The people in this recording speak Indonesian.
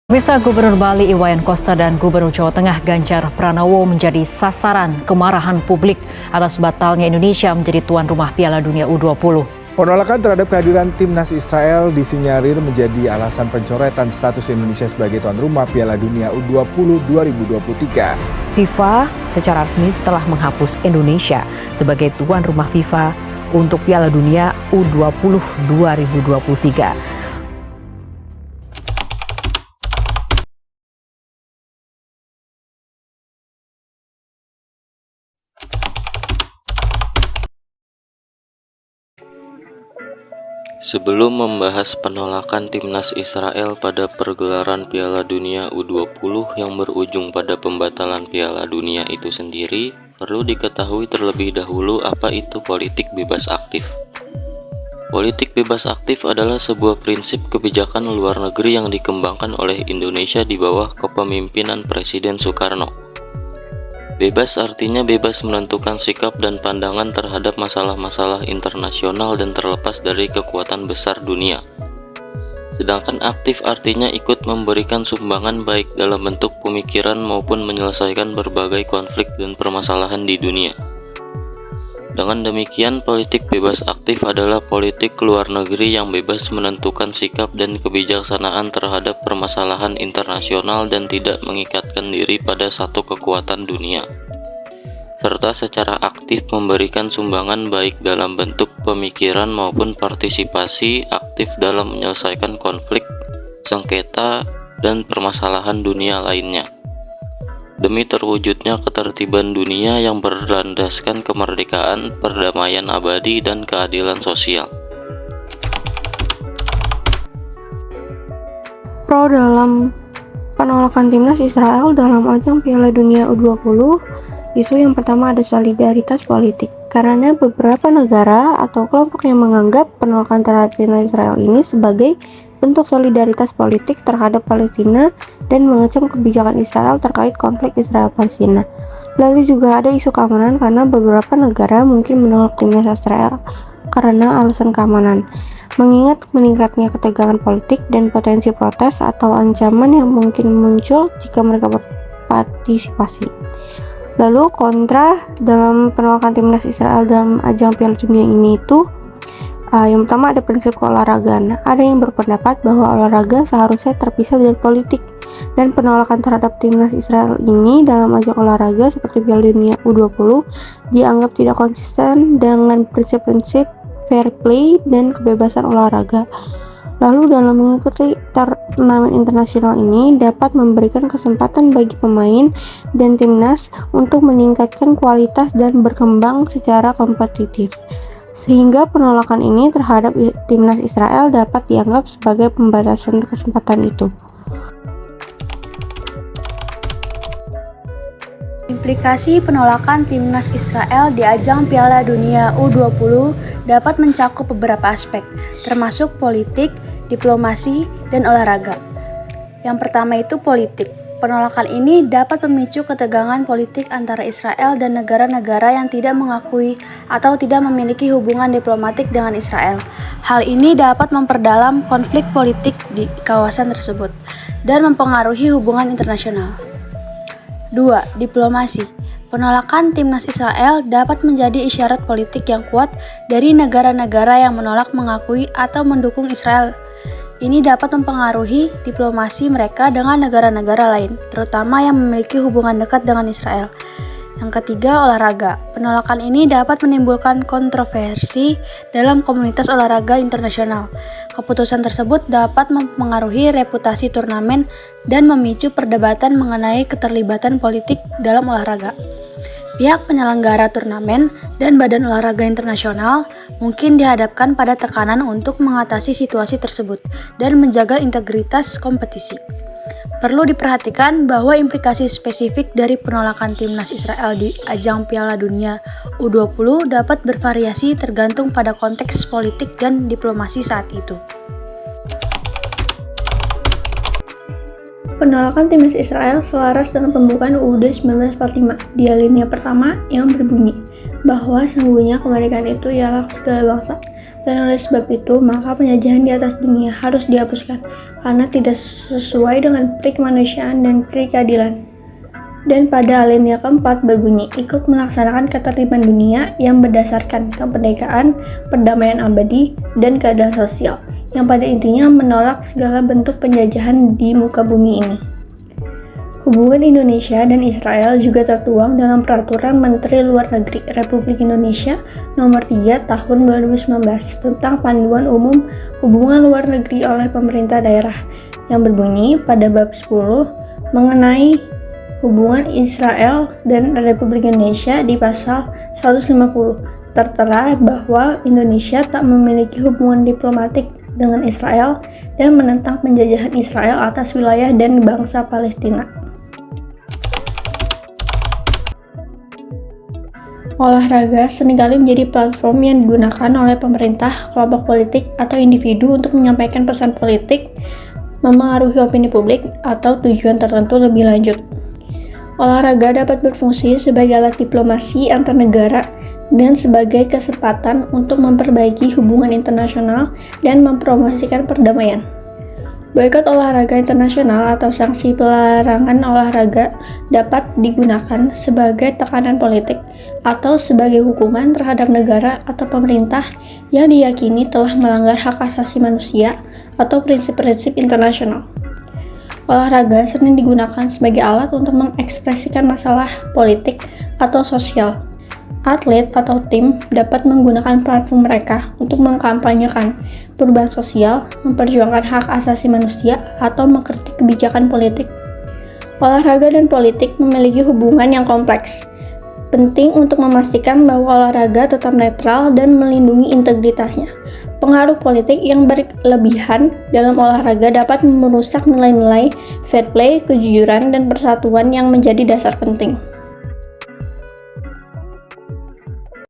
Pemirsa, Gubernur Bali Iwayan Koster dan Gubernur Jawa Tengah Ganjar Pranowo menjadi sasaran kemarahan publik atas batalnya Indonesia menjadi tuan rumah Piala Dunia U20. Penolakan terhadap kehadiran timnas Israel disinyalir menjadi alasan pencoretan status Indonesia sebagai tuan rumah Piala Dunia U20 2023. FIFA secara resmi telah menghapus Indonesia sebagai tuan rumah FIFA untuk Piala Dunia U20 2023. Sebelum membahas penolakan timnas Israel pada pergelaran Piala Dunia U20 yang berujung pada pembatalan Piala Dunia itu sendiri, perlu diketahui terlebih dahulu apa itu politik bebas aktif. Politik bebas aktif adalah sebuah prinsip kebijakan luar negeri yang dikembangkan oleh Indonesia di bawah kepemimpinan Presiden Soekarno. Bebas artinya bebas menentukan sikap dan pandangan terhadap masalah-masalah internasional dan terlepas dari kekuatan besar dunia. Sedangkan aktif artinya ikut memberikan sumbangan baik dalam bentuk pemikiran maupun menyelesaikan berbagai konflik dan permasalahan di dunia. Dengan demikian, politik bebas aktif adalah politik luar negeri yang bebas menentukan sikap dan kebijaksanaan terhadap permasalahan internasional dan tidak mengikatkan diri pada satu kekuatan dunia, serta secara aktif memberikan sumbangan baik dalam bentuk pemikiran maupun partisipasi aktif dalam menyelesaikan konflik, sengketa, dan permasalahan dunia lainnya, demi terwujudnya ketertiban dunia yang berlandaskan kemerdekaan, perdamaian abadi, dan keadilan sosial. Pro dalam penolakan timnas Israel dalam ajang Piala Dunia U20 itu yang pertama ada solidaritas politik. Karena beberapa negara atau kelompok yang menganggap penolakan terhadap timnas Israel ini sebagai bentuk solidaritas politik terhadap Palestina dan mengecam kebijakan Israel terkait konflik Israel-Palestina. Lalu juga ada isu keamanan karena beberapa negara mungkin menolak timnas Israel karena alasan keamanan, mengingat meningkatnya ketegangan politik dan potensi protes atau ancaman yang mungkin muncul jika mereka berpartisipasi. Lalu kontra dalam penolakan timnas Israel dalam ajang Piala Dunia ini itu yang pertama ada prinsip keolahragaan. Ada yang berpendapat bahwa olahraga seharusnya terpisah dari politik, dan penolakan terhadap timnas Israel ini dalam ajang olahraga seperti Piala Dunia U20 dianggap tidak konsisten dengan prinsip-prinsip fair play dan kebebasan olahraga. Lalu dalam mengikuti turnamen internasional ini dapat memberikan kesempatan bagi pemain dan timnas untuk meningkatkan kualitas dan berkembang secara kompetitif. Sehingga penolakan ini terhadap timnas Israel dapat dianggap sebagai pembatasan kesempatan itu. Implikasi penolakan timnas Israel di ajang Piala Dunia U20 dapat mencakup beberapa aspek, termasuk politik, diplomasi, dan olahraga. Yang pertama itu politik. Penolakan ini dapat memicu ketegangan politik antara Israel dan negara-negara yang tidak mengakui atau tidak memiliki hubungan diplomatik dengan Israel. Hal ini dapat memperdalam konflik politik di kawasan tersebut dan mempengaruhi hubungan internasional. 2. Diplomasi. Penolakan timnas Israel dapat menjadi isyarat politik yang kuat dari negara-negara yang menolak mengakui atau mendukung Israel. Ini dapat mempengaruhi diplomasi mereka dengan negara-negara lain, terutama yang memiliki hubungan dekat dengan Israel. Yang ketiga, olahraga. Penolakan ini dapat menimbulkan kontroversi dalam komunitas olahraga internasional. Keputusan tersebut dapat mempengaruhi reputasi turnamen dan memicu perdebatan mengenai keterlibatan politik dalam olahraga. Pihak penyelenggara turnamen dan Badan Olahraga Internasional mungkin dihadapkan pada tekanan untuk mengatasi situasi tersebut dan menjaga integritas kompetisi. Perlu diperhatikan bahwa implikasi spesifik dari penolakan timnas Israel di ajang Piala Dunia U20 dapat bervariasi tergantung pada konteks politik dan diplomasi saat itu. Penolakan timnas Israel selaras dengan pembukaan UUD 1945 di alinea pertama yang berbunyi bahwa sesungguhnya kemerdekaan itu ialah segala bangsa. Dan oleh sebab itu, maka penjajahan di atas dunia harus dihapuskan karena tidak sesuai dengan peri kemanusiaan dan peri keadilan. Dan pada alinea keempat berbunyi, ikut melaksanakan ketertiban dunia yang berdasarkan kemerdekaan, perdamaian abadi, dan keadilan sosial, yang pada intinya menolak segala bentuk penjajahan di muka bumi ini. Hubungan Indonesia dan Israel juga tertuang dalam Peraturan Menteri Luar Negeri Republik Indonesia Nomor 3 Tahun 2019 tentang Panduan Umum Hubungan Luar Negeri oleh Pemerintah Daerah yang berbunyi pada bab 10 mengenai hubungan Israel dan Republik Indonesia di pasal 150 tertera bahwa Indonesia tak memiliki hubungan diplomatik dengan Israel dan menentang penjajahan Israel atas wilayah dan bangsa Palestina. Olahraga seringkali menjadi platform yang digunakan oleh pemerintah, kelompok politik, atau individu untuk menyampaikan pesan politik, memengaruhi opini publik, atau tujuan tertentu lebih lanjut. Olahraga dapat berfungsi sebagai alat diplomasi antar negara dan sebagai kesempatan untuk memperbaiki hubungan internasional dan mempromosikan perdamaian. Boikot olahraga internasional atau sanksi pelarangan olahraga dapat digunakan sebagai tekanan politik atau sebagai hukuman terhadap negara atau pemerintah yang diyakini telah melanggar hak asasi manusia atau prinsip-prinsip internasional. Olahraga sering digunakan sebagai alat untuk mengekspresikan masalah politik atau sosial. Atlet atau tim dapat menggunakan platform mereka untuk mengkampanyekan perubahan sosial, memperjuangkan hak asasi manusia, atau mengkritik kebijakan politik. Olahraga dan politik memiliki hubungan yang kompleks. Penting untuk memastikan bahwa olahraga tetap netral dan melindungi integritasnya. Pengaruh politik yang berlebihan dalam olahraga dapat merusak nilai-nilai fair play, kejujuran, dan persatuan yang menjadi dasar penting.